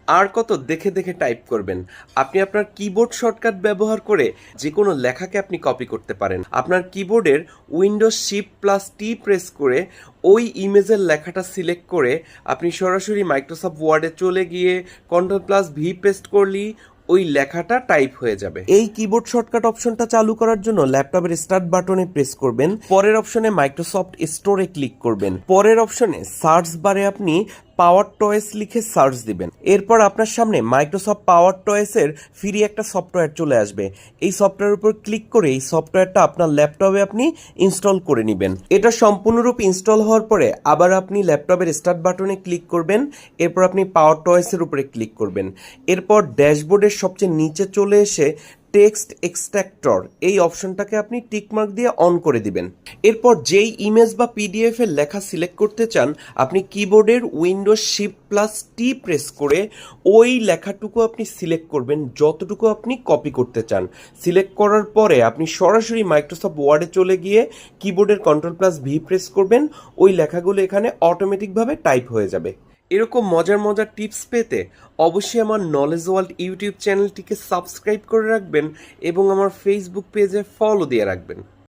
আর কত দেখে দেখে টাইপ করবেন। আপনি আপনার কিবোর্ড শর্টকাট ব্যবহার করে যে কোনো লেখাকে আপনি কপি করতে পারেন। আপনার কিবোর্ডের উইন্ডোজ শিফট প্লাস টি প্রেস করে ওই ইমেজের লেখাটা সিলেক্ট করে আপনি সরাসরি মাইক্রোসফট ওয়ার্ডে চলে গিয়ে কন্ট্রোল প্লাস ভি পেস্ট করলেই ওই লেখাটা টাইপ হয়ে যাবে। এই কিবোর্ড শর্টকাট অপশনটা চালু করার জন্য ল্যাপটপের স্টার্ট বাটনে প্রেস করবেন, পরের অপশনে মাইক্রোসফট স্টোরে ক্লিক করবেন, পরের অপশনে সার্চ বারে আপনি পাওয়ার টয়েস লিখে সার্চ দিবেন। এরপর আপনার সামনে মাইক্রোসফট পাওয়ার টয়েসের ফ্রি একটা সফটওয়্যার চলে আসবে। এই সফটওয়্যারের উপর ক্লিক করে এই সফটওয়্যারটা আপনার ল্যাপটপে আপনি ইনস্টল করে নেবেন। এটা সম্পূর্ণরূপ ইনস্টল হওয়ার পরে আবার আপনি ল্যাপটপের স্টার্ট বাটনে ক্লিক করবেন, এরপর আপনি পাওয়ার টয়েসের উপরে ক্লিক করবেন। এরপর ড্যাশবোর্ডের সবচেয়ে নিচে চলে এসে টেক্সট এক্সট্রাক্টর এই অপশনটাকে আপনি টিকমার্ক দিয়ে অন করে দিবেন। এরপর যেই ইমেজ বা পিডিএফ এর লেখা সিলেক্ট করতে চান আপনি কিবোর্ডের উইন্ডোজ শিফট প্লাস টি প্রেস করে ওই লেখাটুকু আপনি সিলেক্ট করবেন যতটুকু আপনি কপি করতে চান। সিলেক্ট করার পরে আপনি সরাসরি মাইক্রোসফট ওয়ার্ডে চলে গিয়ে কিবোর্ডের কন্ট্রোল প্লাস ভি প্রেস করবেন, ওই লেখাগুলো এখানে অটোমেটিকভাবে টাইপ হয়ে যাবে। এরকম মজার মজার টিপস পেতে অবশ্যই আমার নলেজ ওয়ার্ল্ড ইউটিউব চ্যানেলটিকে সাবস্ক্রাইব করে রাখবেন এবং আমার ফেসবুক পেজে ফলো দিয়ে রাখবেন।